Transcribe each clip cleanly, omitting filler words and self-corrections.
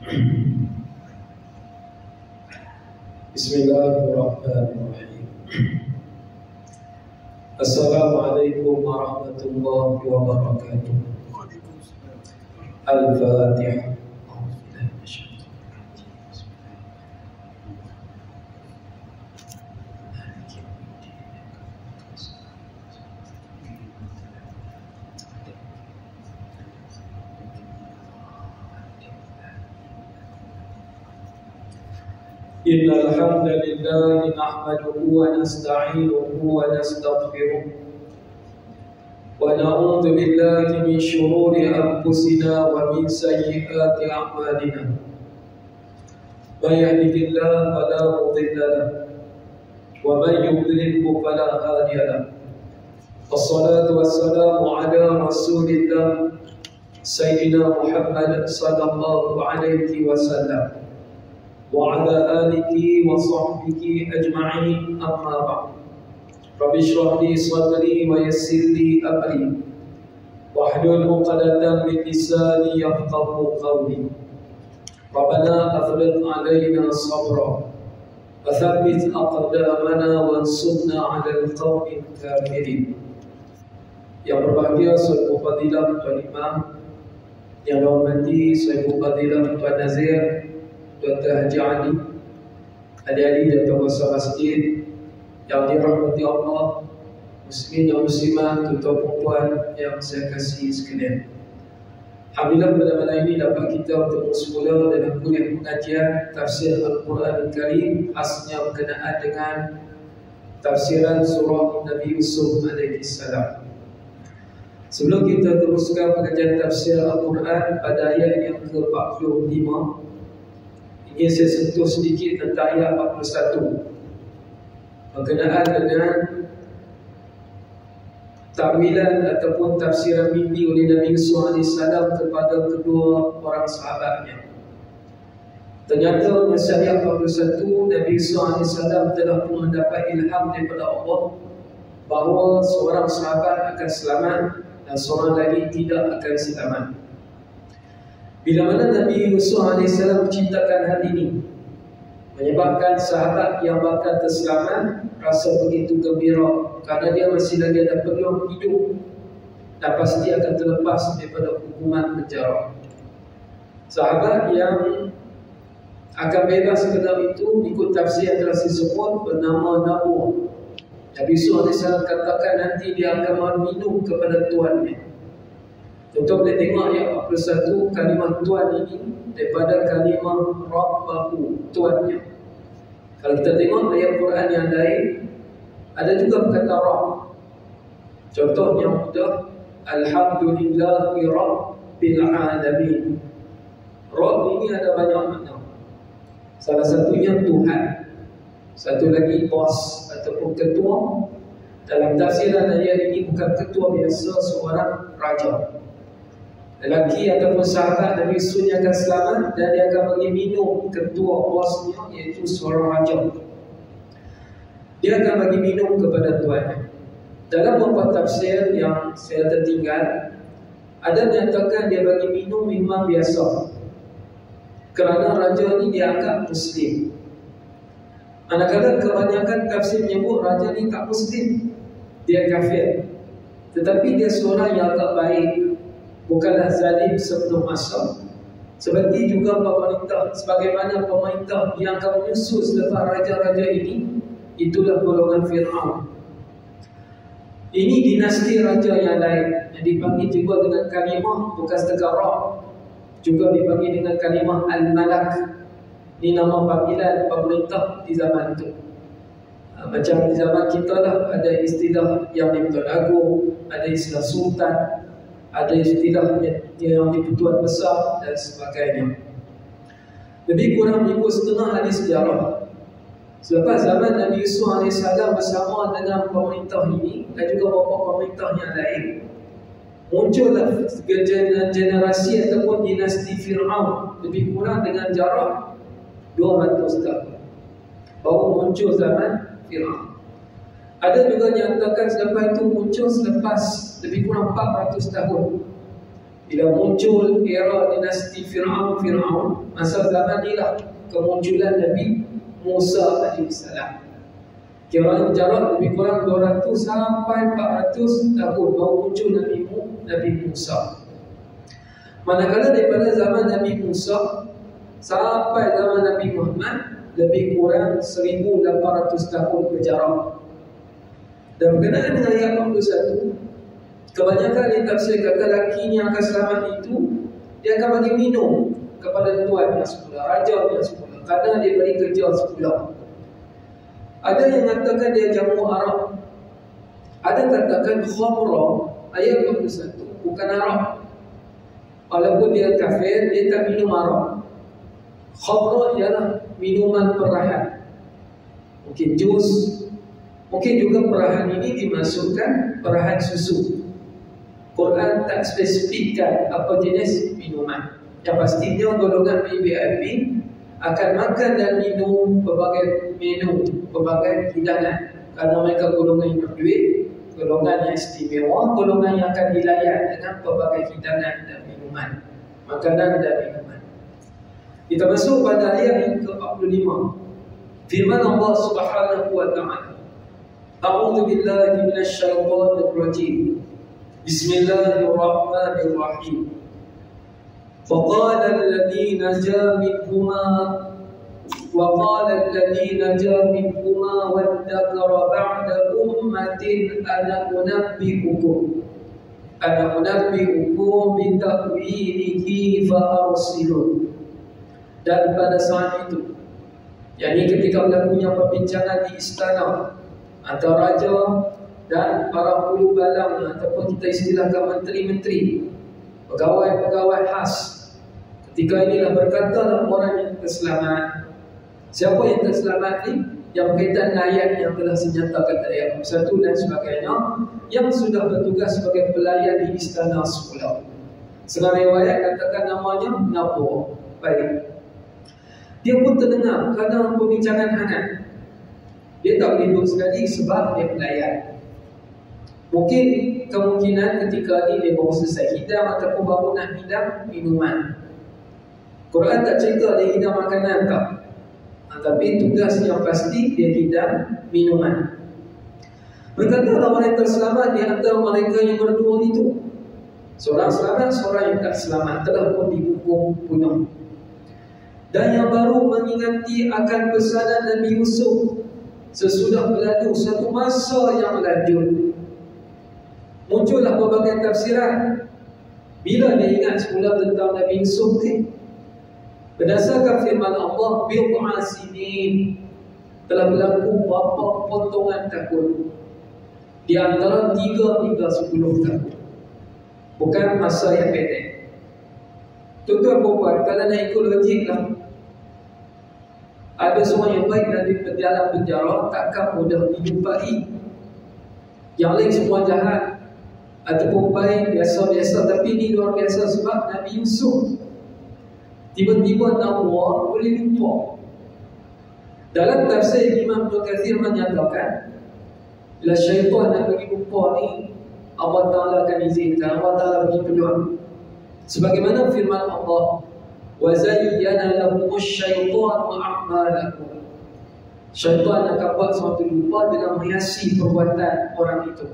Bismillahirrahmanirrahim. Assalamualaikum warahmatullahi wabarakatuh. Al-Fatihah. Innal hamdalillah nahmaduhu wa nasta'inuhu wa nastaghfiruh wa na'udzu billahi min shururi anfusina wa min sayyiati a'malina. May yahdihillahu fala mudilla lahu wa may yudlilhu fala hadiya lahu. Wassalatu wassalamu ala Rasulillah Sayyidina Muhammad sallallahu alaihi wasallam wa ala alihi wa sahbihi ajma'in, amma ba'd. Rabbi shrah li sadri wa yassir li amri wahlul 'uqdatam min lisani yafqahu qawli. Rabbana afrigh 'alaina sabra wa thabbit aqdamana wansurna 'alal qawmil kafirin. Yang berbahagia Sayyidul Fadilah Tuan Imam, yang dihormati Sayyidul Fadilah Tuan Nazir, Dr. Haji Ali, adik-adik dan tuan-tuan masjid yang dirahmati Allah, muslimin dan muslimat, tuan-tuan perempuan yang saya kasih sekalian. Alhamdulillah pada malam ini dapat kita untuk bersemula dalam kuliah pengajian tafsir Al-Quran Al-Karim, khasnya berkenaan dengan tafsiran surah Nabi Yusuf AS. Sebelum kita teruskan pengajian tafsir Al-Quran pada ayat yang ke-45, ingin saya sentuh sedikit tentang ayat 41 berkenaan dengan takwilan ataupun tafsiran mimpi oleh Nabi Yusuf AS kepada kedua orang sahabatnya. Ternyata masa ayat 41, Nabi Yusuf AS telah pun mendapat ilham daripada Allah bahawa seorang sahabat akan selamat dan seorang lagi tidak akan selamat. Bila mana Nabi Yusuf AS menciptakan hal ini, menyebabkan sahabat yang bakal terselamat rasa begitu gembira kerana dia masih lagi ada peluang hidup dan pasti akan terlepas daripada hukuman penjara. Sahabat yang akan bebas dalam itu ikut tafsir yang telah disebut bernama Nabu. Nabi Yusuf AS katakan nanti dia akan minum kepada tuannya. Contoh boleh tengok ayat 41, kalimah Tuhan ini daripada kalimah Rabbahu, Tuannya. Kalau kita tengok ayat Quran yang lain, ada juga berkata Rabb. Contoh yang mudah, Alhamdulillahi Rabbil Alamin. Rabb ini ada banyak makna. Salah satunya Tuhan, satu lagi bos ataupun ketua. Dalam tafsiran ayat ini bukan ketua biasa, seorang raja. Lelaki ataupun sahabat Nabi Yusuf akan selamat dan dia akan bagi minum ketua bosnya, iaitu seorang raja. Dia akan bagi minum kepada tuannya. Dalam beberapa tafsir yang saya tertinggal, ada menyatakan dia bagi minum minuman biasa kerana raja ni dianggap Muslim. Manakala kebanyakan tafsir menyebut raja ni tak Muslim, dia kafir, tetapi dia seorang yang agak baik, bukanlah zalim sebelum masa. Seperti juga pemerintah, sebagaimana pemerintah yang akan menyusul selepas raja-raja ini, itulah golongan Fir'aun. Ini dinasti raja yang lain yang dipanggil juga dengan kalimah bukan setakat Ra, juga dipanggil dengan kalimah Al-Malak. Ini nama panggilan pemerintah di zaman itu. Macam di zaman kita lah, ada istilah yang di-Tuan Agung, ada istilah Sultan, ada istilah yang di-Tuan Besar dan sebagainya. Lebih kurang mengikut setengah hadis sejarah. Selepas zaman Nabi Yusuf AS bersama dengan pemerintah ini dan juga beberapa pemerintah yang lain, muncullah generasi ataupun dinasti Fir'aun, lebih kurang dengan jarak 200 tahun baru muncul zaman Fir'aun. Ada juga yang katakan selepas itu muncul selepas lebih kurang 400 tahun Bila muncul era dinasti Fir'aun, masa zaman inilah kemunculan Nabi Musa AS. Kira jarak lebih kurang 200 sampai 400 tahun baru muncul Nabi Musa. Manakala daripada zaman Nabi Musa sampai zaman Nabi Muhammad lebih kurang 1800 tahun berjarak. Dan berkenaan dengan ayat 41, kebanyakan ditafsir kata lelaki yang akan selamat itu dia akan bagi minum kepada tuan yang semula, raja yang semula, kerana dia beri kerja semula. Ada yang mengatakan dia jamu Arab, ada katakan khamra, ayat 41 bukan Arab. Walaupun dia kafir, dia tak minum Arab. Khamra ialah minuman perahan, mungkin jus, mungkin juga perahan ini dimasukkan perahan susu. Quran tak spesifikkan apa jenis minuman. Yang pastinya golongan VIP akan makan dan minum berbagai menu, berbagai hidangan, kerana mereka golongan yang berduit, golongan yang istimewa, golongan yang akan dilayan dengan berbagai hidangan dan minuman, makanan dan minuman. Kita masuk pada ayat yang ke-45. Firman Allah Subhanahu wa ta'ala, A'udzu billahi minasyaitonir rajim. Bismillahirrahmanirrahim. فقال الذي نجا منهما وادكر بعد أمة أنا أنبئكم بتأويله فأرسلون. Dan pada saat itu, yakni ketika berlakunya perbincangan di istana antara raja dan para ulu balang ataupun kita istilahkan menteri-menteri, pegawai-pegawai khas. Ketika inilah berkatalah orang yang terselamat. Siapa yang terselamat ni? Yang berkaitan dengan ayat yang telah dinyatakan tadi, ayat 1 dan sebagainya, yang sudah bertugas sebagai pelayan di istana semula. Sekarang riwayat katakan namanya Nabur. Baik. Dia pun terdengar kerana perbincangan hangat. Dia tak boleh duduk sekali sebab dia pelayan. Mungkin kemungkinan ketika ni dia baru selesai hidang ataupun baru nak hidang minuman. Quran tak cerita dia hidang makanan tak, tapi tugas yang pasti dia hidang minuman. Berkatalah orang yang terselamat di antara mereka yang berdua itu. Seorang selamat, seorang yang tak selamat telah pun dihukum bunuh. Dan yang baru mengingati akan pesanan Nabi Yusuf sesudah berlalu satu masa yang lanjut. Muncullah berbagai tafsiran. Bila dia ingat semula tentang Nabi Yusuf ni, berdasarkan firman Allah, bid'a sinin, telah berlaku berapa potongan tahun, di antara 3 hingga 10 tahun. Bukan masa yang pendek. Tuan-tuan puan, kalau nak ikut logik lah, ada seorang yang baik dari dalam penjara takkan mudah dijumpai. Yang lain semua jahat ataupun baik, biasa-biasa, tapi ini luar biasa sebab Nabi Yusuf tiba-tiba Nawar boleh lupa. Dalam tafsir Imam Ibn Kathir menyatakan, bila syaitan nak bagi lupa ni, Allah Ta'ala akan izinkan, Allah Ta'ala bagi peluang. Sebagaimana firman Allah, وَزَيَّنَ لَهُمُ الشَّيْطَانُ أَعْمَالَهُمْ. Syaitan akan buat sesuatu lupa dengan menghiasi perbuatan orang itu.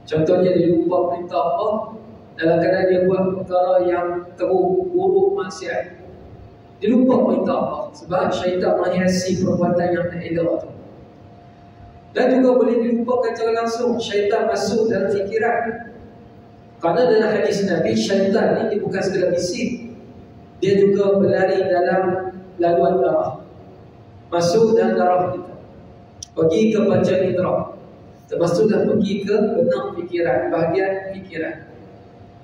Contohnya dia lupa perintah Allah, dalam keadaan dia buat perkara yang teruk, buruk, maksiat. Dia lupa perintah Allah sebab syaitan menghiasi perbuatan yang tak elok tu. Dan juga boleh dilupakan secara langsung, syaitan masuk dalam fikiran. Kerana dalam hadis Nabi, syaitan ni dia bukan sekadar bisik, dia juga berlari dalam laluan darah, masuk dalam darah kita, pergi ke panca indera, termasuklah pergi ke benak fikiran, bahagian fikiran.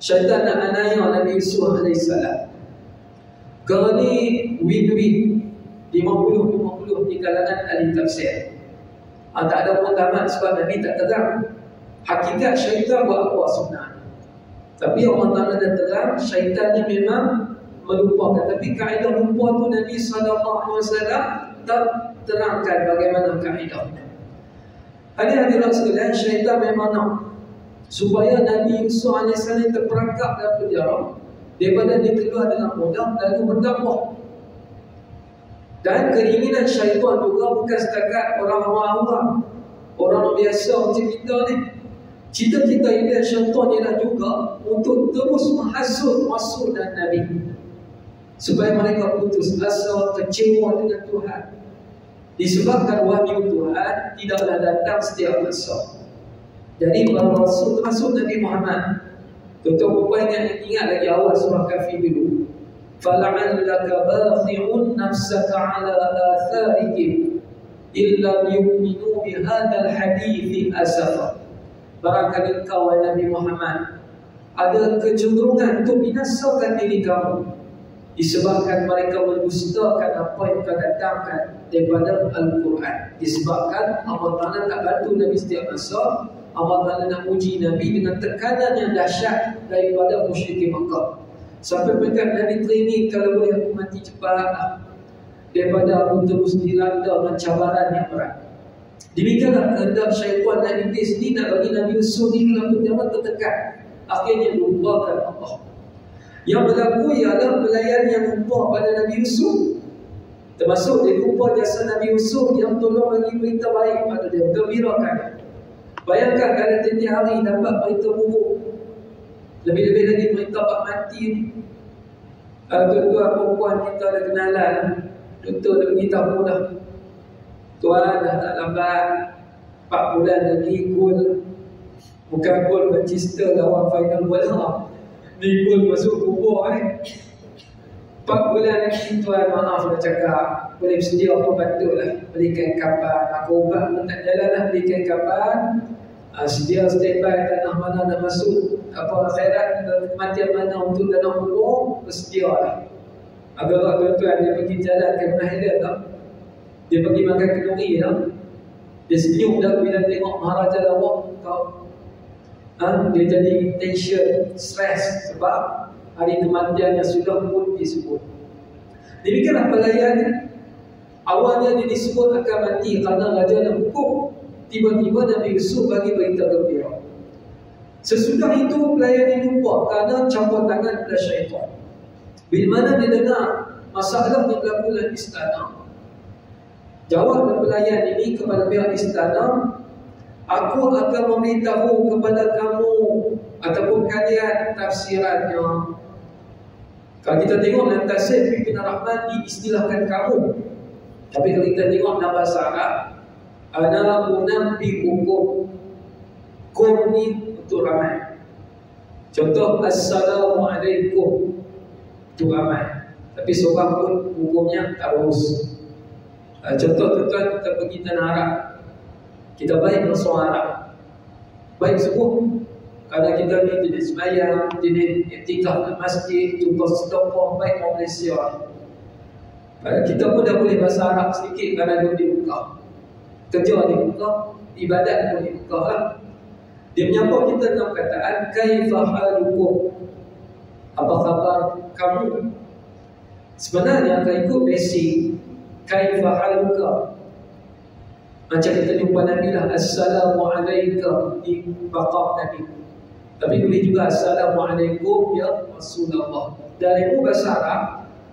Syaitan nak anaya Nabi Yusuf AS. Kerana ni win-win 50-50 di kalangan ahli tafsir. Tak ada pun tamat sebab Nabi tak terang hakikat syaitan buat apa sebenarnya. Tapi Allah Ta'ala dah terang syaitan ni memang melupakan. Tapi kaedah lupa tu Nabi SAW tak terangkan bagaimana kaedahnya. Hadirin sekalian, syaitan memang nak supaya Nabi Yusuf AS terperangkap dalam penjara daripada dia keluar dengan mudah lalu berdakwah. Dan keinginan syaitan juga bukan setakat orang awam, orang biasa macam kita ni. Cita-cita ini syaitan ialah juga untuk terus menghasut Rasul dan Nabi, supaya mereka putus asa, kecewa dengan Tuhan, disebabkan wahyu Tuhan tidaklah datang setiap masa. Jadi para Rasul termasuk Nabi Muhammad. Tuan-tuan ingat lagi awal surah Kahfi dulu. Fala'allaka bakhi'un nafsaka 'ala atharihim illa yu'minu bihadzal hadithi asafa. Barangkali kau Nabi Muhammad ada kecenderungan untuk binasakan diri kamu disebabkan mereka mendustakan apa yang kau datangkan daripada Al-Quran. Disebabkan Allah Ta'ala tak bantu Nabi setiap masa. Allah Ta'ala nak uji Nabi dengan tekanan yang dahsyat daripada musyrikin Makkah. Sampai mereka Nabi training, kalau boleh aku mati cepat daripada aku terus dilanda dengan cabaran yang berat. Demikianlah kehendak syaitan dan iblis ni nak bagi Nabi Yusuf ni dalam penjara tertekan. Akhirnya lupakan Allah. Yang berlaku ialah pelayan yang lupa pada Nabi Yusuf. Termasuk dia lupa jasa Nabi Yusuf yang tolong bagi berita baik pada dia, gembirakan. Bayangkan kalau tiap hari dapat berita buruk, lebih-lebih lagi berita bak mati ni. Tuan-tuan perempuan kita ada kenalan, doktor dah beritahu dah, tuan dah tak lambat 4 bulan lagi gol. Bukan gol Manchester lawan final bola, ni gol masuk kubur ni. 4 bulan lagi tuan, maaf nak cakap, boleh sedia apa patutlah, belikan kapal. Aku ubat pun tak jalan lah, belikan kapal. Sedia standby tanah mana nak masuk apa akhirat, kematian mana untuk tanah kubur, bersedia lah. Agak-agak tuan-tuan dia pergi jalan ke Mahira tak? Dia pergi makan kenduri tak? Dia senyum dah bila tengok Maharaja Lawak tau. Dia jadi tension, stress sebab hari kematian yang sudah pun disebut. Demikianlah pelayan. Awalnya dia disebut akan mati kerana raja dan hukum. Tiba-tiba Nabi Yusuf bagi berita gembira. Sesudah itu pelayan ini lupa kerana campur tangan dari syaitan. Bila mana dia dengar masalah yang berlaku dalam istana, jawab pelayan ini kepada pihak istana, aku akan memberitahu kepada kamu ataupun kalian tafsirannya. Kalau kita tengok dalam tafsir Pimpinan Rahman diistilahkan kamu, tapi kalau kita tengok dalam bahasa Arab, ana munabbi hukum. Kum ni untuk ramai. Contoh Assalamualaikum untuk ramai, tapi seorang pun hukumnya tak urus. Contoh tuan-tuan, kita pergi tanah Arab, kita baik dengan seorang Arab, baik sebut. Kerana kita ni jenis sembahyang, jenis iktikaf di masjid, jumpa setokoh, baik orang Malaysia. Kita pun dah boleh bahasa Arab sedikit kerana dia di Mekah. Kerja di Mekah, ibadat pun di Mekah lah. Dia menyapa kita dengan perkataan kaifa halukum, apa khabar kamu. Sebenarnya akan ikut basic kaifa haluka. Macam kita jumpa Nabi lah, Assalamualaikum di baqah Nabi. Tapi boleh juga Assalamualaikum ya Rasulullah. Dari bahasa Arab,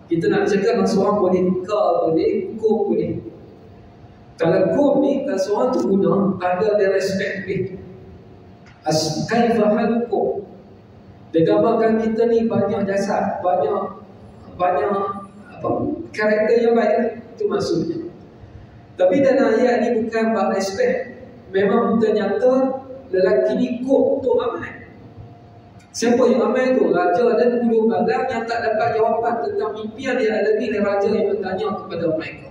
kita nak cakap dengan seorang boleh ka boleh, kum boleh. Kalau kum ni, kalau seorang tu guna, ada dia respect lebih. Kaifa halukum. Dia gambarkan kita ni banyak jasad, banyak apa, karakter yang baik. Itu maksudnya. Tapi dalam ayat ni bukan bab respect. Memang ternyata lelaki ni kum untuk ramai. Siapa yang ramai tu? Raja dan bulu balang yang tak dapat jawapan tentang mimpian dia, lagi raja yang bertanya kepada mereka.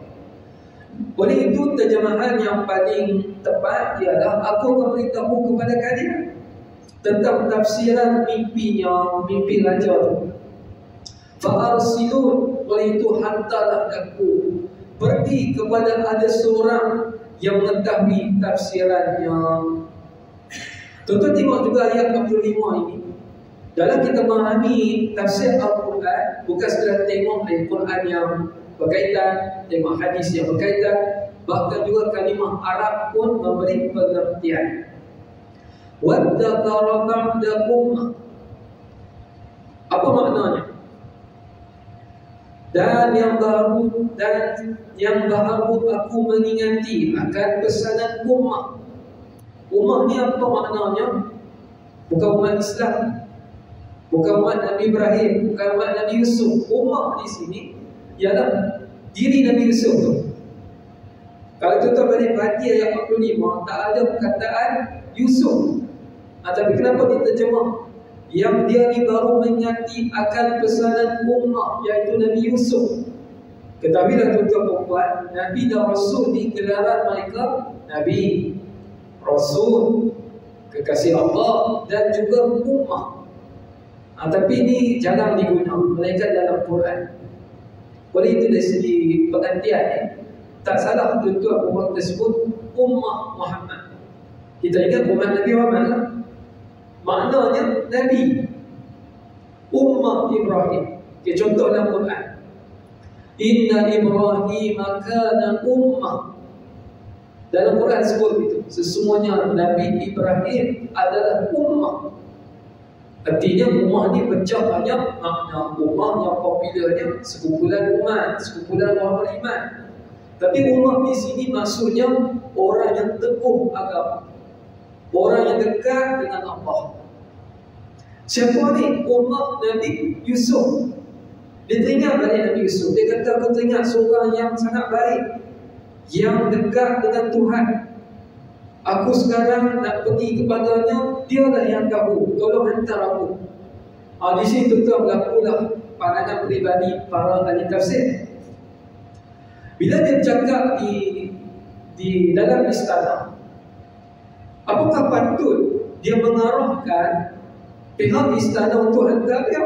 Oleh itu terjemahan yang paling tepat ialah aku akan beritahu kepada kalian tentang tafsiran mimpinya, mimpi raja tu. Fa'arsilun, oleh itu hantarlah aku pergi kepada ada seorang yang mengetahui tafsirannya. Tuan-tuan tengok juga ayat 45 ini. Dalam kita memahami tafsir Al-Quran, bukan sekadar tengok ayat Quran yang berkaitan, tengok hadis yang berkaitan, bahkan juga kalimah Arab pun memberi pengertian. Waddakara ba'da ummah. Apa maknanya? Dan yang baru aku mengingati akan pesanan ummah. Ummah ni apa maknanya? Bukan umat Islam, bukan umat Nabi Ibrahim, bukan umat Nabi Yusuf. Ummah di sini ialah diri Nabi Yusuf tu. Kalau tuan-tuan balik perhati ayat 45, tak ada perkataan Yusuf. Tapi kenapa diterjemah? Yang dia ni baru mengingati akan pesanan ummah, iaitu Nabi Yusuf. Ketahuilah tuan-tuan perempuan, Nabi dan Rasul ni gelaran mereka Nabi, Rasul, kekasih Allah dan juga ummah. Tapi ini jarang digunakan, melainkan dalam Quran. Oleh itu dari segi pengertian, tak salah tuan-tuan perempuan tersebut ummah Muhammad. Kita ingat umat Nabi Muhammad lah. Maknanya Nabi, ummah Ibrahim. Contoh dalam Quran, Inna Ibrahim kana ummah. Dalam Quran sebut itu, sesungguhnya Nabi Ibrahim adalah ummah. Artinya ummah ni pecah banyak makna. Ummah yang popularnya sekumpulan umat, sekumpulan orang beriman. Tapi ummah di sini maksudnya orang yang teguh agama, orang yang dekat dengan Allah. Siapa ni? Ummah Nabi Yusuf. Dia teringat balik Nabi Yusuf. Dia kata, aku teringat seorang yang sangat baik, yang dekat dengan Tuhan. Aku sekarang nak pergi kepadanya, dialah yang tahu, tolong hantar aku. Di sini tuan-tuan berlakulah pandangan peribadi para ahli tafsir. Bila dia bercakap di dalam istana, apakah patut dia mengarahkan pihak istana untuk hantar dia?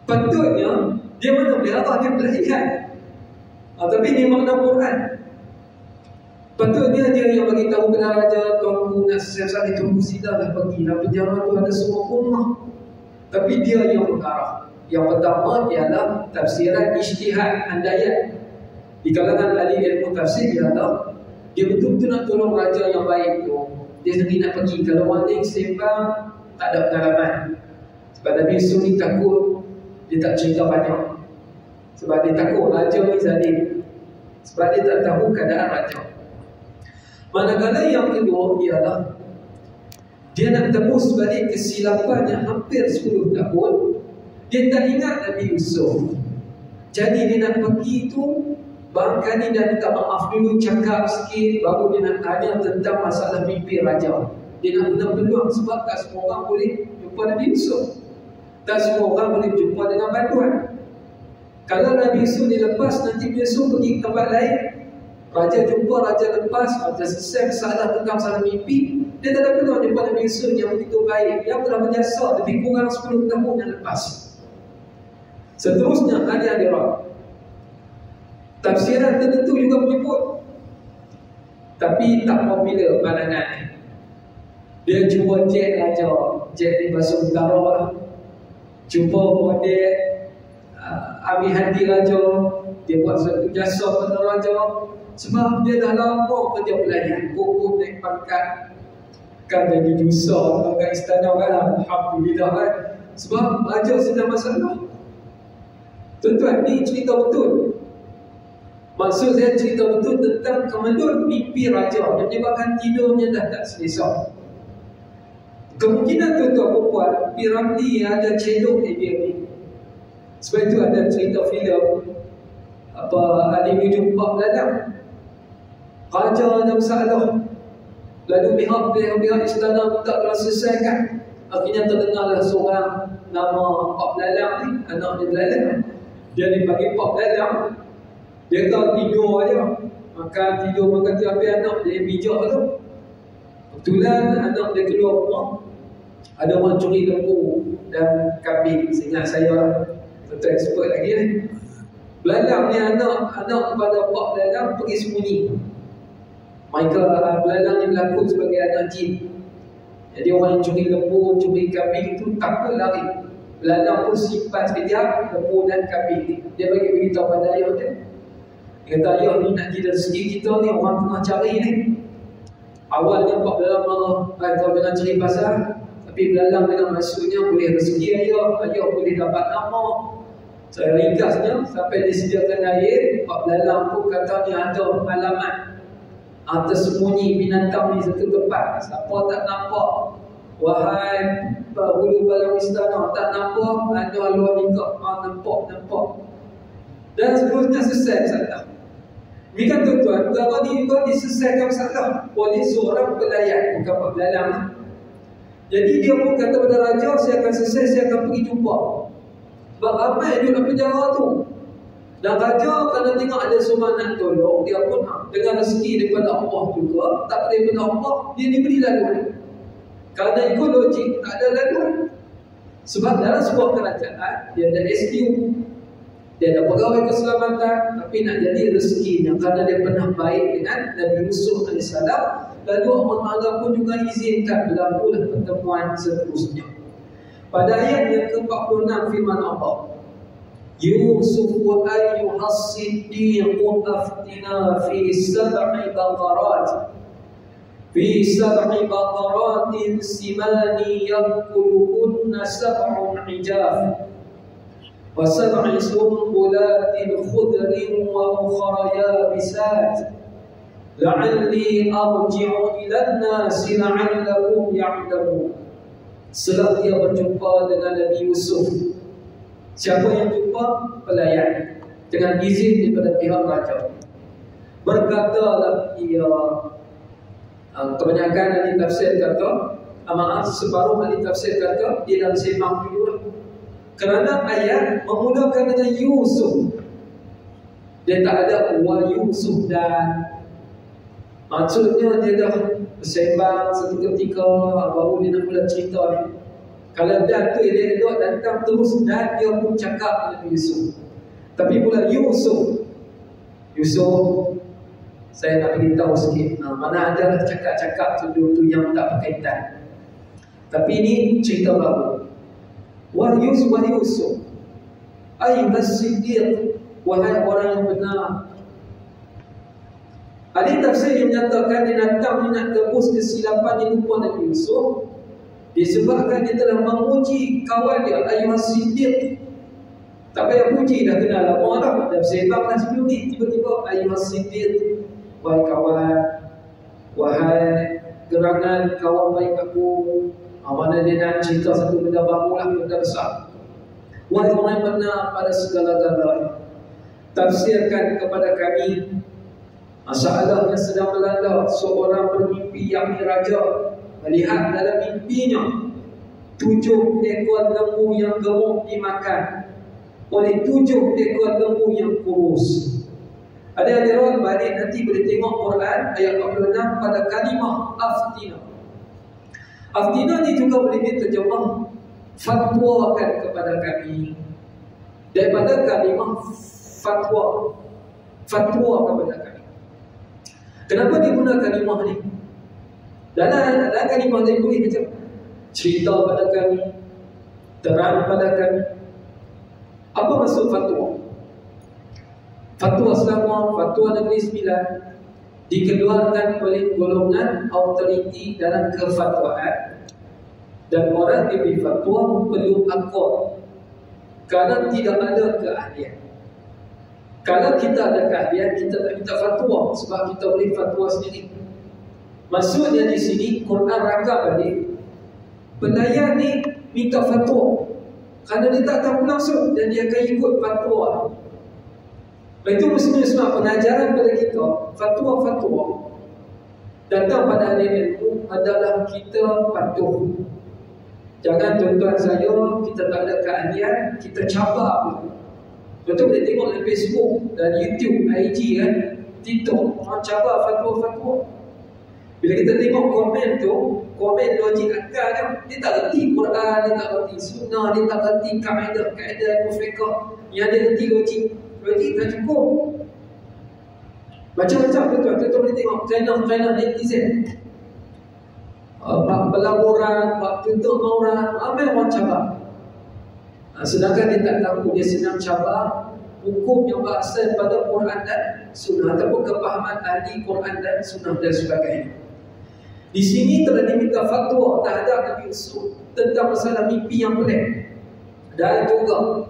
Patutnya dia mana boleh arah dia pelatihan. Tapi ini makna Quran. Patutnya dia yang bagi tahu kepada raja, tuanku nak siasat itu silalah pergi. Dalam penjara tu ada semua ummah. Tapi dia yang mengarah. Yang pertama ialah tafsiran ijtihad, andaian di kalangan ahli ilmu tafsir ialah dia betul-betul nak tolong raja yang baik tu. Dia sendiri nak pergi. Kalau maling sembang, tak ada pengalaman. Sebab Nabi Yusuf ni takut, dia tak cerita banyak. Sebab dia takut raja ni zalim. Sebab dia tak tahu keadaan raja. Manakala yang kedua ialah dia nak tebus balik kesilapan yang hampir 10 tahun. Dia tak ingat Nabi Yusuf. Jadi dia nak pergi tu, barangkali dia minta maaf dulu, cakap sikit, baru dia nak tanya tentang masalah mimpi raja. Dia nak guna peluang sebab tak semua orang boleh jumpa Nabi Yusuf. Tak semua orang boleh jumpa dengan bantuan. Kalau Nabi Yusuf dilepas, nanti Yusuf pergi ke tempat lain, raja jumpa, raja lepas, raja selesai salah tentang salah mimpi, dia tak ada peluang jumpa Nabi Yusuf yang begitu baik, yang telah berjasa lebih kurang 10 tahun yang lepas. Seterusnya, hadirat, tafsiran tertentu juga menyebut, tapi tak popular pandangan ni. Dia cuba jet raja, jet di Basur Utara lah, cuba model ambil hati raja, dia buat satu jasa pada raja. Sebab dia dah lama kerja pelayan, kukuh naik pangkat, kan jadi jusa kat istana kan, alhamdulillah kan. Sebab raja sedang masalah. Tuan-tuan, ni cerita betul. Maksud saya cerita betul tentang kemelut mimpi raja yang menyebabkan tidurnya dah tak selesa. Kemungkinan tuan-tuan perempuan Piramli ada celok dia ni. Sebab itu ada cerita filem Ali Jumpa Belalang. Raja ada masalah, lalu pihak istana minta tolong selesaikan. Akhirnya terdengarlah seorang nama Pak Belalang ni, anak dia Belalang. Dia dipanggil Pak Belalang. Dia tak tidur aja, makan tidur habis anak dia bijak tu. Kebetulan anak dia keluar rumah, ada orang curi lembu dan kambing. Seingat saya lah, betul expert lagi ni. Belalang ni anak kepada Pak Belalang pergi sembunyi. Mereka Belalang ni berlaku sebagai anak jin. Jadi orang yang curi lembu, curi kambing tu takut lari. Belalang pun simpan sekejap lembu dan kambing. Dia bagi beritahu pada ayah dia. Dia kata, ayah ni nak jadi rezeki kita ni, orang tengah cari ni. Awalnya Pak Belalang marah, kau jangan cari pasal. Tapi Belalang dengan maksudnya boleh rezeki ayah boleh dapat nama. Saya ringkasnya, sampai disediakan air, Pak Belalang pun kata ni ada alamat tersembunyi binatang di satu tempat. Siapa tak nampak, wahai hulu balang istana, tak nampak, ada luar nikah, nampak. Dan seterusnya selesai salah. Ini kan tuan-tuan, kalau diselesaikan salah oleh seorang pelayan, bukan Pak Belalang. Jadi dia pun kata pada raja, saya akan selesai, saya akan pergi jumpa. Sebab ramai dia nak penjara tu. Dan raja kalau tengok ada seorang nak tolong, dia pun dengan rezeki daripada Allah juga, tak daripada Allah, dia diberi laluan. Kerana ikut logik, tak ada laluan. Sebab dalam sebuah kerajaan, dia ada SQ, dia ada pegawai keselamatan, tapi nak jadi rezekinya kerana dia pernah baik dengan Nabi Yusuf AS. Lalu Allah Ta'ala pun juga izinkan berlakulah pertemuan seterusnya. Pada ayat yang ke-46 firman Allah, Yusuf wa ayyuhas siddiq aftina fi sab'i baqaratin simani yakuluhunna sab'un ijaf وسبع سنبلات خضر وأخر يابسات لعلي أرجع إلى الناس لعلهم يعلمون. Setelah dia berjumpa dengan Nabi Yusuf, siapa yang jumpa? Pelayan, dengan izin daripada pihak raja. Berkatalah ia, kebanyakan ahli tafsir kata, separuh ahli tafsir kata dia dalam sembang tidur. Kerana ayat memulakan dengan Yusuf, dia tak ada wa Yusuf dan maksudnya dia dah bersembang satu ketika baru dia nak mula cerita ni. Kalau dan tu dia duduk datang terus dan dia pun cakap dengan Yusuf. Tapi pula Yusuf, saya nak beritahu sikit, mana ada cakap-cakap tu yang tak berkaitan. Tapi ini cerita baru. Wahai Yusuf, ayyuhas siddiq, wahai orang yang benar. Ahli tafsir yang menyatakan dia nak tebus kesilapan di lupa Nabi Yusuf disebabkan dia telah memuji kawan dia, ayyuhas siddiq. Tak payah puji, dah kenal lama dah, dah bersembang dah sebelum ni. Tiba-tiba ayyuhas siddiq, wahai kawan, wahai gerangan kawan baik aku. Mana dia nak cerita satu benda baru lah, benda besar. Wahai orang yang benar pada segala-galanya, tafsirkan kepada kami masalah yang sedang melanda seorang bermimpi, yakni raja melihat dalam mimpinya 7 ekor lembu yang gemuk dimakan oleh 7 ekor lembu yang kurus. Ada yang dirawat balik, nanti boleh tengok Quran ayat 46 pada kalimah aftina. Aftina ni juga boleh diterjemah fatwakan kepada kami, daripada kalimah fatwa kepada kami. Kenapa digunakan kalimah ni? Dalam kalimah ni boleh macam cerita pada kami, terang pada kami. Apa maksud fatwa? Fatwa selama Fatwa Negeri Sembilan dikeluarkan oleh golongan autoriti dalam kefatwaan, dan orang diberi fatwa perlu akad kerana tidak ada keahlian. Kalau kita ada keahlian, kita tak minta fatwa sebab kita boleh fatwa sendiri. Maksudnya di sini Quran rakam balik pelayan ni minta fatwa kerana dia tak tahu langsung dan dia akan ikut fatwa. Itu mestinya sebab pengajaran pada kita, fatwa-fatwa datang pada ahli ilmu adalah kita patuh. Jangan tuan-tuan saya, kita tak ada keahlian, kita cabar pun. Betul boleh tengok di Facebook dan YouTube, IG kan, TikTok, orang cabar fatwa-fatwa. Bila kita tengok komen tu, komen logik akal kan, dia tak reti Quran, dia tak reti sunnah, dia tak reti kaedah fiqh, yang dia reti logik tak cukup. Macam-macam tuan-tuan boleh tengok kaedah netizen, bab pelaburan, bab tuntut orang, ramai orang cabar. Sedangkan dia tak tahu, dia sedang cabar hukum yang berasal pada Quran dan Sunnah ataupun kepahaman ahli Quran dan Sunnah dan sebagainya. Di sini telah diminta fatwa terhadap Nabi Yusuf tentang masalah mimpi yang pelik. Dan juga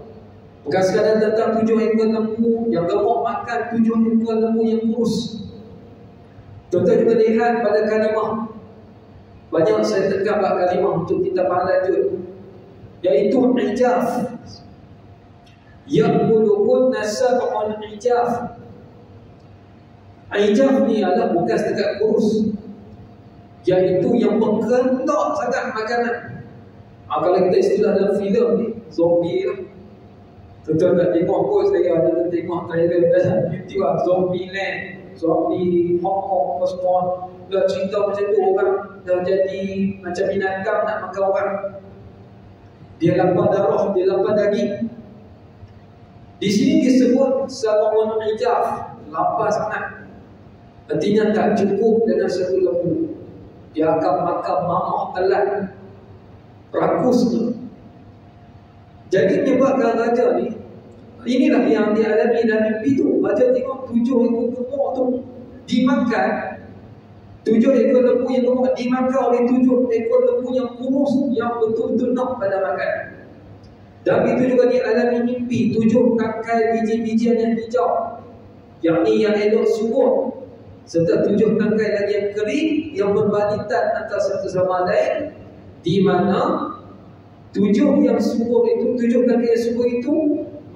bukan sekadar tentang 7 ekor lembu yang gemuk makan 7 ekor lembu yang kurus. Tuan-tuan juga lihat pada kalimah. Banyak saya tergambar kalimah untuk kita faham lanjut, iaitu ijaf. Yaquluhunna sab'un ijaf. Ijaf ni adalah bukan setakat kurus, iaitu yang berkentak sangat makanan. Kalau kita istilah dalam filem ni, zombie lah. Tuan-tuan tak tengok pun, saya ada tengok trailer dalam YouTube lah, Zombie Land, Zombie Hong Kong apa semua. Dah cerita macam tu, orang dah jadi macam binatang nak makan orang. Dia lapar darah, dia lapar daging. Di sini disebut sab'un ijaf, lapar sangat. Artinya tak cukup dengan satu lembu. Dia akan makan mamah telat, rakusnya. Jadi menyebabkan raja ni, inilah yang dialami dalam mimpi tu. Raja tengok 7 ekor gemuk tu dimakan, 7 ekor lembu yang gemuk dimakan oleh 7 ekor lembu yang kurus, yang betul-betul nak pada makan. Dan itu juga dialami mimpi 7 tangkai biji-bijian yang hijau, yang ni yang elok subur, serta 7 tangkai lagi yang kering yang berbalitan antara satu sama lain, di mana 7 yang subur itu, 7 tangkai yang subur itu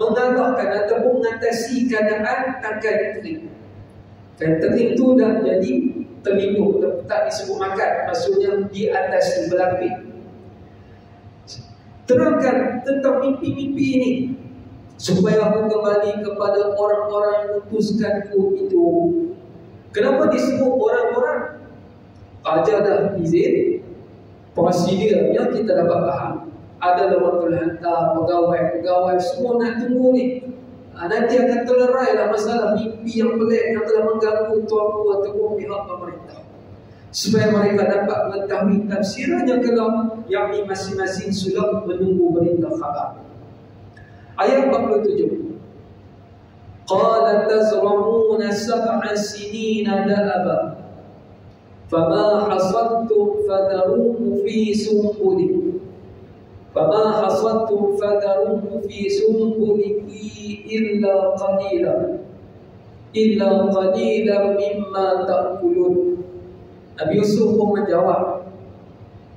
mengalahkan ataupun mengatasi keadaan tangkai yang kering. Dan kering itu dah jadi terlindung, tak disebut makan, maksudnya diatasi, berlapis. Terangkan tentang mimpi-mimpi ini supaya aku kembali kepada orang-orang yang memutuskanku itu. Kenapa disebut orang-orang? Raja dah izin, prosedurnya kita dapat faham. Ada lewatul hantar, pegawai-pegawai semua nak tunggu ni. Nanti akan terlerai lah masalah mimpi yang pelik yang telah mengganggu tuanku ataupun pihak pemerintah, supaya mereka dapat mengetahui tafsirannya kelak, yakni masing-masing sudah menunggu berita khabar. Ayat 47. Qala tazramuna sab'a sinina da'aba fama hasadtum fadaruhu fi sumbuli fama hasadtum fadaruhu fi sumbulihi illa qalilan mimma ta'kulun. Nabi Yusuf pun menjawab.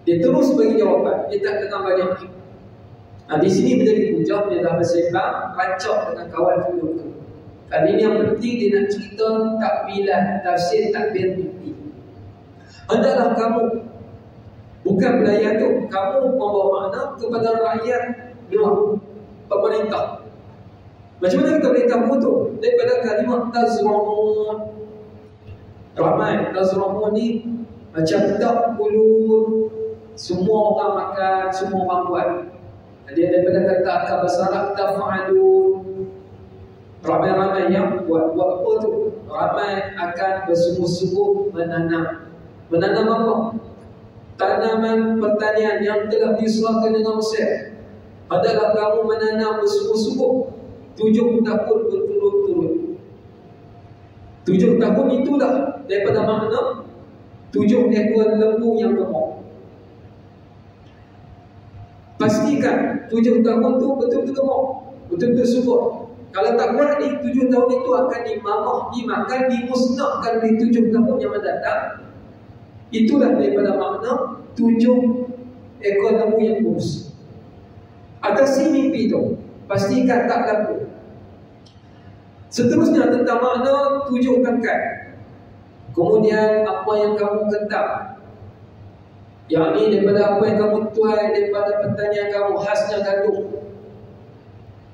Dia terus bagi jawapan, dia tak tengah banyak. Di sini menjadi hujah, dia dah bersembang, rancak dengan kawan duduk tu. Kali ini yang penting dia nak cerita takbilan, tafsir takbir mimpi. Hendaklah kamu, bukan pelayan tu, kamu membawa makna kepada rakyat luar, pemerintah. Macam mana kita boleh tahu tu? Daripada kalimah tazramun. Ramai tazramun ni macam tak kulun, semua orang makan, semua orang buat. Dia daripada kata akal bahasa Arab taf'alun. Ramai-ramai yang buat apa tu? Ramai akan bersungguh-sungguh menanam. Menanam apa? Tanaman pertanian yang telah diserahkan dengan Mesir. Adalah kamu menanam bersungguh-sungguh 7 tahun berturut-turut. 7 tahun itulah daripada makna 7 ekor lembu yang gemuk. Pastikan 7 tahun tu betul-betul gemuk, betul-betul subur. Kalau tak buat ni, 7 tahun itu akan dimamah, dimakan, dimusnahkan di 7 tahun yang mendatang. Itulah daripada makna 7 ekor lembu yang kurus. Atasi mimpi tu, pastikan tak laku. Seterusnya tentang makna 7 tangkai. Kemudian apa yang kamu kentak, yakni daripada apa yang kamu tuai daripada pertanian kamu, khasnya gandum.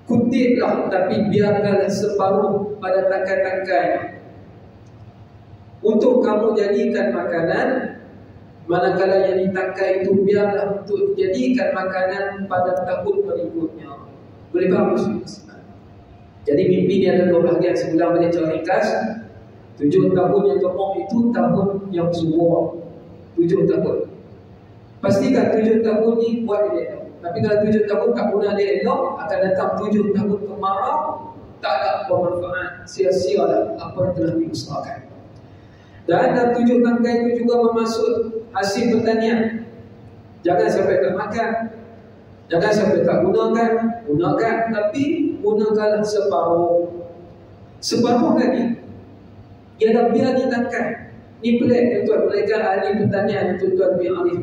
Kutiplah, tapi biarkanlah separuh pada tangkai-tangkai untuk kamu jadikan makanan. Manakala yang ditangkai itu biarlah untuk dijadikan makanan pada tahun berikutnya. Boleh faham? Jadi mimpi ni ada 2 bahagian. Sebelah boleh cara ringkas. 7 tahun yang gemuk itu tahun yang subur, 7 tahun. Pastikan 7 tahun ni buat dia elok. Tapi kalau 7 tahun tak guna dia elok, akan datang 7 tahun kemarau, tak ada bermanfaat, sia-sia lah apa yang telah diusahakan. Dan 7 tangkai itu juga bermaksud hasil pertanian. Jangan sampai tak makan, jangan sampai tak gunakan, tapi gunakanlah separuh lagi. Ialah biar ditangkai. Ni pelik tuan-tuan, mereka ahli pertanian tuan-tuan bin Arif.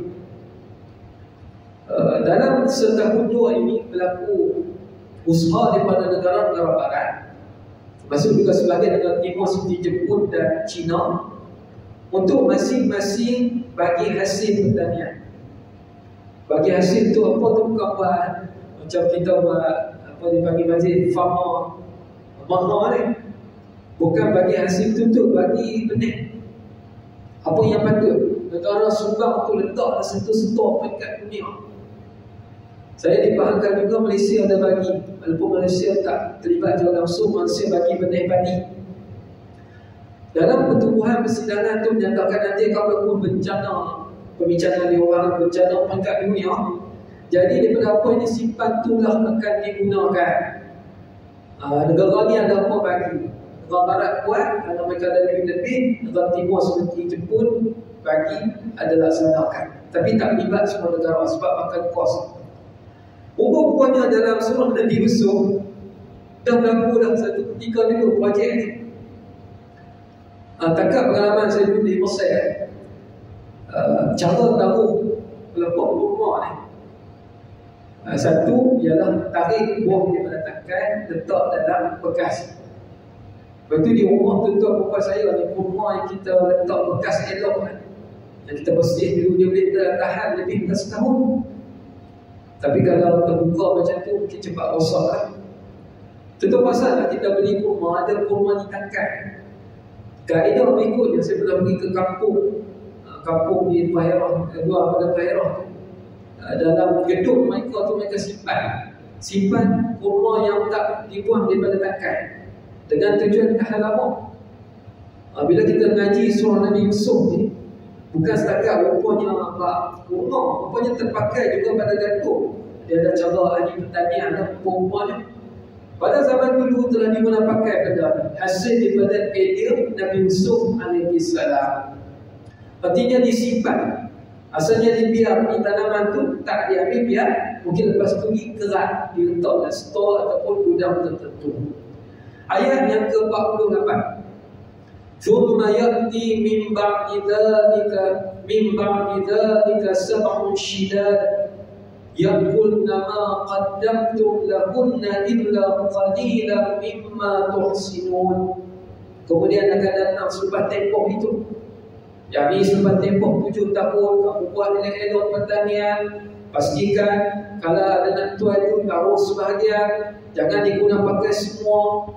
Dalam setahun 2 ini berlaku usaha daripada negara-negara barat, masuk juga sebagai negara timur seperti Jepun dan China, untuk masing-masing bagi hasil pertanian. Bagi hasil tu apa tu, bukan buat macam kita buat apa dipanggil masjid farmer mahal ni. Bukan bagi hasil tu bagi benih. Apa yang patut negara sumbang tu letak satu store peringkat dunia. Saya dipahamkan juga Malaysia ada bagi, walaupun Malaysia tak terlibat jauh langsung, Malaysia bagi benih padi. Dalam pertubuhan persidangan tu menyatakan nanti kalau pun bencana, pembicaraan di orang bencana peringkat dunia, jadi daripada apa yang disimpan itulah akan digunakan. Negara ni ada apa bagi? Negara barat buat, kalau mereka ada lebih, negara timur seperti Jepun bagi, ada laksanakan. Tapi tak libat semua negara sebab makan kos. Rupanya dalam surah Nabi Yusuf dah berlaku dah satu ketika dulu projek ni. Takak pengalaman saya dulu di Mesir, cara tahu kelompok rumah ni, satu ialah tarik buah daripada tangkai, letak dalam bekas. Lepas tu di rumah tuan-tuan perempuan saya ni, rumah yang kita letak bekas elok kan, yang kita bersih dulu, dia boleh tahan lebih dari setahun. Tapi kalau terbuka macam tu, mungkin cepat rosak lah. Tentu pasal lah kita beli rumah, ada rumah di tangkai. Kaedah berikutnya, saya pernah pergi ke kampung di Tahirah, luar pada Tahirah tu. Dalam gedung mereka tu, mereka simpan rumah yang tak dibuang daripada tangkai, dengan tujuan tahan lama. Bila kita mengaji surah Nabi Yusuf ni, bukan setakat rupanya rumah, rupanya terpakai juga pada gantung. Dia ada cara ahli pertanian dan rupanya pada zaman dulu telah dimula pakai benda ni, hasil daripada idea Nabi Yusuf AS. Artinya disimpan. Asalnya dibiar di tanaman tu, tak diambil, biar mungkin lepas tu dikerat, diletak dalam store ataupun gudang tertentu. Ayat yang ke-48, thumma ya'ti min ba'di dhalika sab'un shidad ya'kulna ma qaddamtum lahunna illa qalilan mimma tuhsinun. Kemudian akan datang selepas tempoh itu, yakni selepas tempoh 7 tahun kamu buat elok-elok pertanian, pastikan kalau ada nak tuai itu taruh sebahagian, jangan digunakan pakai semua.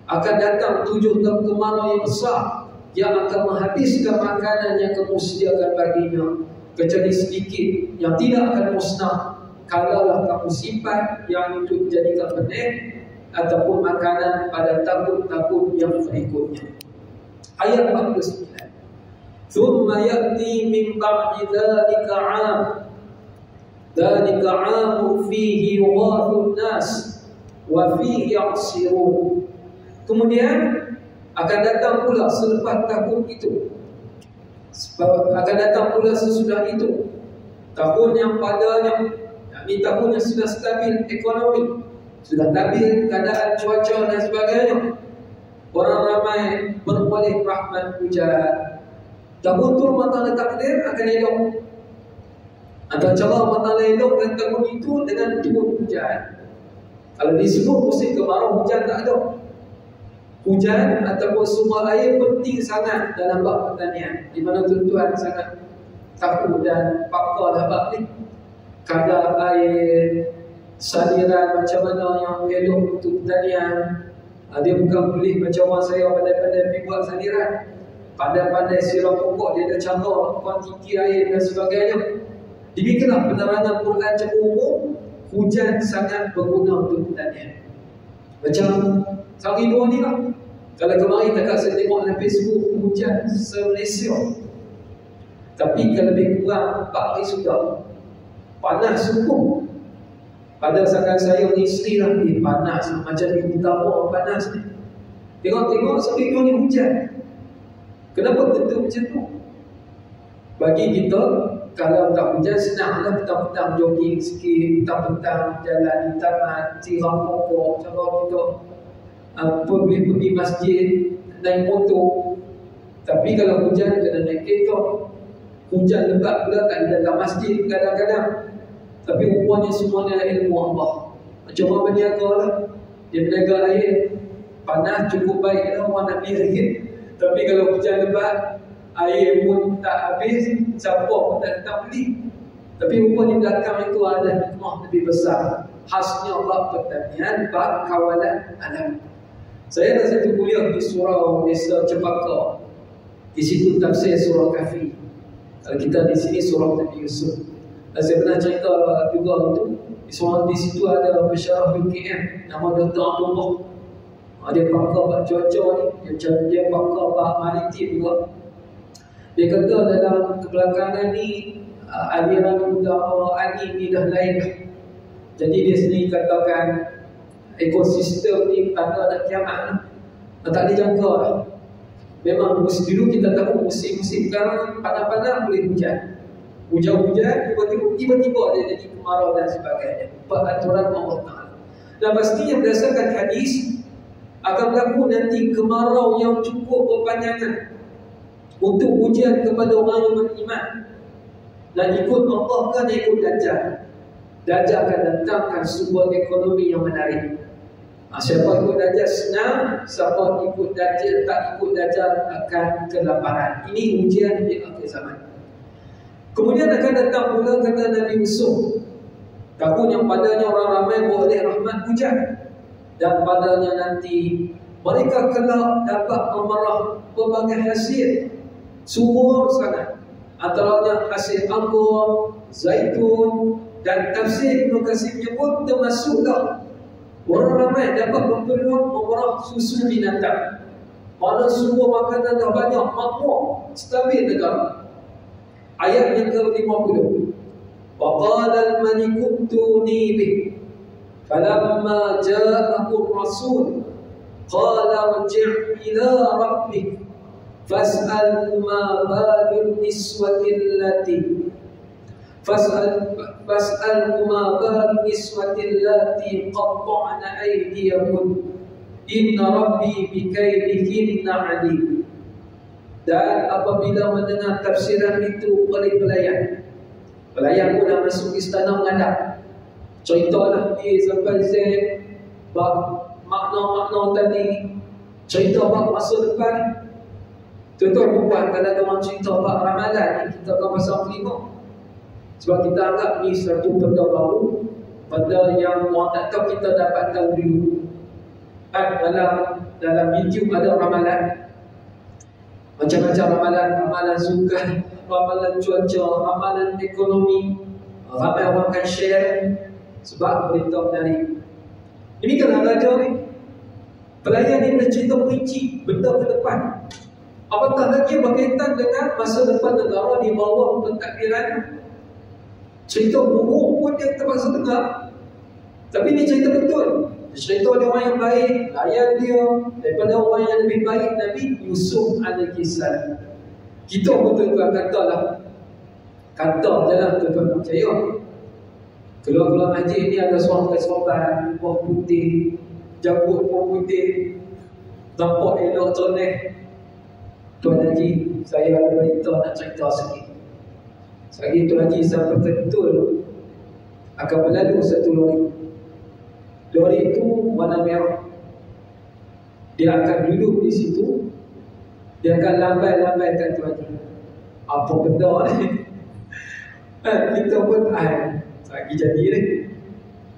Akan datang 7 tahun kemarau yang besar yang akan menghabiskan makanan yang kamu sediakan baginya, kecuali sedikit yang tidak akan musnah kalaulah kamu simpan yang itu dijadikan benih ataupun makanan pada tahun-tahun yang berikutnya. Ayat 49, thumma ya'ti min ba'di dhalika 'am dhalika 'amun fihi yughathun nas wa fihi ya'sirun. Kemudian akan datang pula selepas tahun itu, akan datang pula sesudah itu, tahun yang padanya, yakni tahun yang sudah stabil ekonomi, sudah stabil keadaan cuaca dan sebagainya. Orang ramai berboleh rahmat hujan. Tahun tu matahari takdir akan elok. Antara cara matahari elok dan tahun itu dengan turun hujan. Kalau disebut musim kemarau, hujan tak ada. Hujan ataupun sumber air penting sangat dalam bab pertanian, di mana tuan-tuan sangat tahu dan pakar lah bab ni. Kadar air, saliran macam mana yang elok untuk pertanian. Dia bukan boleh macam orang saya pandai-pandai pergi buat saliran, pandai-pandai siram pokok, dia ada cara kuantiti air dan sebagainya. Demikianlah penerangan Quran secara umum, hujan sangat berguna untuk pertanian. Macam sehari 2 ni lah. Kalau kemarin tak saya tengok dalam Facebook, hujan se-Malaysia. Tapi kalau lebih kurang 4 hari sudah, panas sungguh. Pada saat saya ni isteri lah, panas macam ni, utama panas ni. Tengok-tengok sehari 2 ni hujan. Kenapa tentu macam tu? Bagi kita, kalau tak hujan, senanglah petang-petang jogging sikit, petang-petang jalan di taman, siram pokok, cara kita pergi masjid, naik motor. Tapi kalau hujan, kena naik kereta. Hujan lebat pula tak datang masjid kadang-kadang. Tapi rupanya semuanya ilmu Allah. Macam orang berniaga lah, dia berniaga air. Panas cukup baik lah orang nak beli air. Tapi kalau hujan lebat, air pun tak habis, siapa pun tak datang beli. Tapi rupanya belakang itu ada hikmah lebih besar. Khasnya bab pertanian, bab kawalan alam. Saya ada satu kuliah di surau Desa Cempaka. Di situ tafsir surah Kahfi. Kalau kita di sini surah Nabi Yusuf. Dan saya pernah cerita juga itu. Di situ ada pensyarah UKM, nama Dr. Abdullah. Dia pakar bab cuaca ni, dia pakar bab maritim juga. Dia kata dalam kebelakangan ni aliran udara angin ni dah lain. Jadi dia sendiri katakan ekosistem ni tanda nak kiamat. Tak dijangka lah. Memang dulu kita tahu musim-musim sekarang panas-panas boleh hujan. Hujan-hujan, tiba-tiba dia jadi kemarau dan sebagainya. Peraturan Allah Ta'ala. Dan pastinya berdasarkan hadis, akan berlaku nanti kemarau yang cukup berpanjangan untuk ujian kepada orang yang beriman. Dan ikut Allah kan ikut Dajjal. Dajjal akan datangkan sebuah ekonomi yang menarik. Siapa ikut Dajjal senang, siapa ikut Dajjal tak ikut Dajjal akan kelaparan. Ini ujian di akhir zaman. Kemudian akan datang pula kata Nabi Yusuf, tahun yang padanya orang ramai boleh rahmat hujan, dan padanya nanti mereka kelak dapat memerah berbagai hasil subur sangat. Antaranya hasil anggur, zaitun, dan tafsir Ibn Katsir menyebut termasuklah orang ramai dapat berpeluang memerah susu binatang. Mana semua makanan dah banyak, makmur, stabil negara. Ayat yang ke-50. Waqala al-maliku tuni bih falamma ja'ahu ar-rasul qala irji' ila rabbik fas'al ma balun niswati allati fas'al ma balun niswati allati qatta'na aydiyahun inna rabbi bikaidihinna 'alim. Dan apabila mendengar tafsiran itu oleh pelayan pun dah masuk istana menghadap, ceritalah A sampai Z bab makna-makna tadi, cerita bab masa depan. Tuan-tuan bukan kalau ada orang cerita bab ramalan, kita akan pasang terima. Sebab kita anggap ni satu benda baru, benda yang orang tak tahu, kita dapat tahu dulu. Dalam YouTube ada ramalan, macam-macam ramalan sukan, ramalan cuaca, ramalan ekonomi. Ramai orang akan share sebab berita menarik. Ini kan raja ni, pelayan ni dah cerita perinci benda ke depan. Apatah lagi berkaitan dengan masa depan negara di bawah pentadbiran. Cerita buruk pun dia terpaksa dengar. Tapi ni cerita betul. Cerita dia orang yang baik, layan dia daripada orang yang lebih baik, Nabi Yusuf alaihissalam. Kita betul-betul katalah, kata je lah, tuan-tuan percaya. Keluar-keluar masjid ni ada seorang kesopan, buah putih, janggut pun putih, nampak elok cernih. Tuan Haji, saya ada berita nak cerita sikit. Sekali Tuan Haji sampai betul akan berlalu satu lori. Lori itu warna merah. Dia akan duduk di situ. Dia akan lambai-lambaikan Tuan Haji. Apa benda ni? Kita pun lagi jadi ni.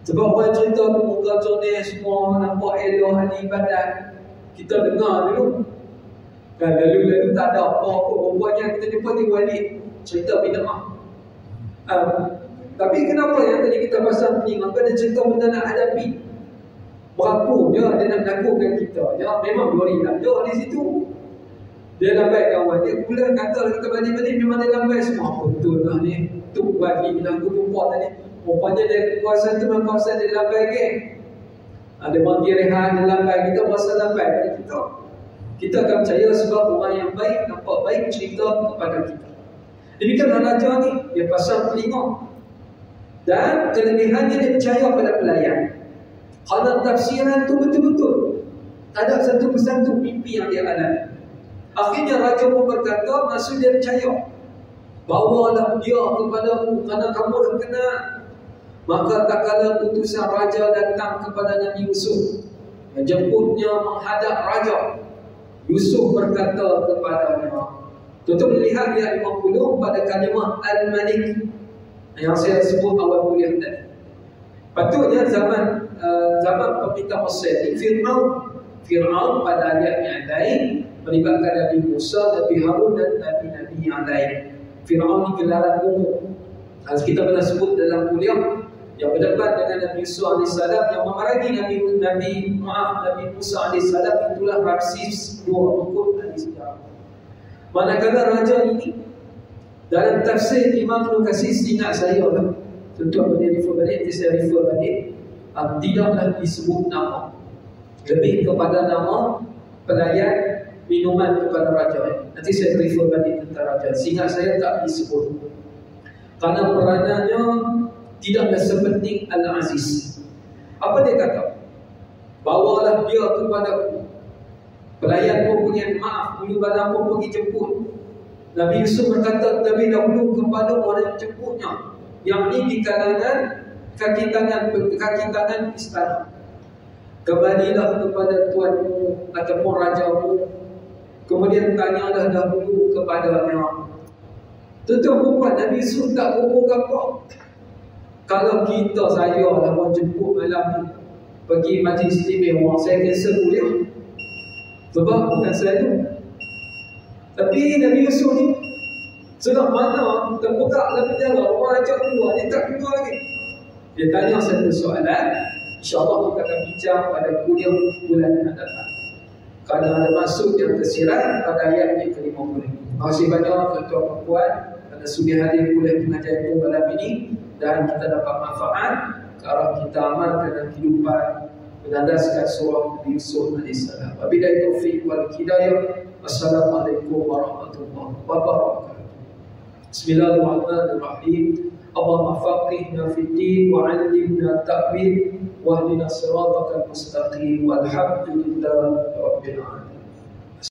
Sebab orang cerita tu muka cernih semua, nampak elok ahli ibadat. Kita dengar dulu. Kan lalu tak ada apa-apa. Rupanya kita jumpa di wali cerita bid'ah. Tapi kenapa yang tadi kita pasang ni? Maka dia cerita benda nak hadapi. Berapa dia nak menakutkan kita. Ya, memang lori ada di situ. Dia lambai kawan dia. Pula kata kita balik-balik memang dia lambai semua. Betul lah ni. Tu bagi bilang aku jumpa tadi. Rupanya dia kekuasaan tu memang kekuasaan dia lambai geng. Ada bagi rehan dia lambai. Kita berasa lambai pada kita. Kita akan percaya sebab orang yang baik nampak baik cerita kepada kita. Demikianlah raja ni, dia pasang telinga. Dan kelebihannya dia percaya pada pelayan. Kalau tafsiran tu betul-betul, tak ada satu persatu mimpi yang dia alami. Akhirnya raja pun berkata, maksud dia percaya, bawalah dia kepadamu kerana kamu dah kenal. Maka tak kala utusan raja datang kepada Nabi Yusuf, menjemputnya menghadap raja, Yusuf berkata kepadanya, tuan-tuan melihat di ayat 50 pada kalimah Al-Malik yang saya sebut awal kuliah tadi. Patutnya zaman pemerintah Mesir ni, Fir'aun pada ayat yang lain melibatkan Nabi Musa, Nabi Harun dan Nabi-Nabi yang lain. Fir'aun ni gelaran umum. Kita pernah sebut dalam kuliah yang berdebat dengan Nabi Musa AS, yang memerangi Nabi Musa AS, itulah Ramses II mengikut ahli sejarah. Manakala raja ini, dalam tafsir Imam Ibn Katsir, ingat saya lah, tentu apa dia refer balik, nanti saya refer balik, tidaklah disebut nama, lebih kepada nama pelayan minuman kepada raja. Nanti saya refer balik tentang raja. Seingat saya tak disebut, kerana peranannya tidaklah sepenting Al-Aziz. Apa dia kata? Bawalah dia kepadaku. Pelayan pun punya maaf, bulu badan pun pergi jemput. Nabi Yusuf berkata terlebih dahulu kepada orang yang jemputnya, yang ini di kalangan kaki tangan istana. Kembalilah kepada tuanmu ataupun rajamu, kemudian tanyalah dahulu kepadanya. Tuan-tuan perempuan, Nabi Yusuf tak berbual apa. Kalau saya lah mau jemput malam ni pergi majlis istimewa, saya cancel kuliah. Sebab bukan saya tu. Tapi Nabi Yusuf ni sudah mana terbuka dalam penjara, orang ajak keluar, dia tak keluar lagi. Dia tanya satu soalan, InsyaAllah kita akan bincang pada kuliah bulan yang datang, kerana ada maksud yang tersirat pada ayat yang ke-50. Terima kasih banyak tuan-tuan dan puan kerana sudi hadir kuliah pengajian itu malam ini, dan kita dapat manfaat ke arah kita amalkan dalam kehidupan berdasarkan surah Nabi Yusuf AS. Wabillahi taufiq wal hidayah. Assalamualaikum warahmatullahi wabarakatuh. Bismillahirrahmanirrahim. Allahumma faqihna fid din wa 'allimna ta'wil wa hdina siratal mustaqim walhamdulillahi rabbil alamin.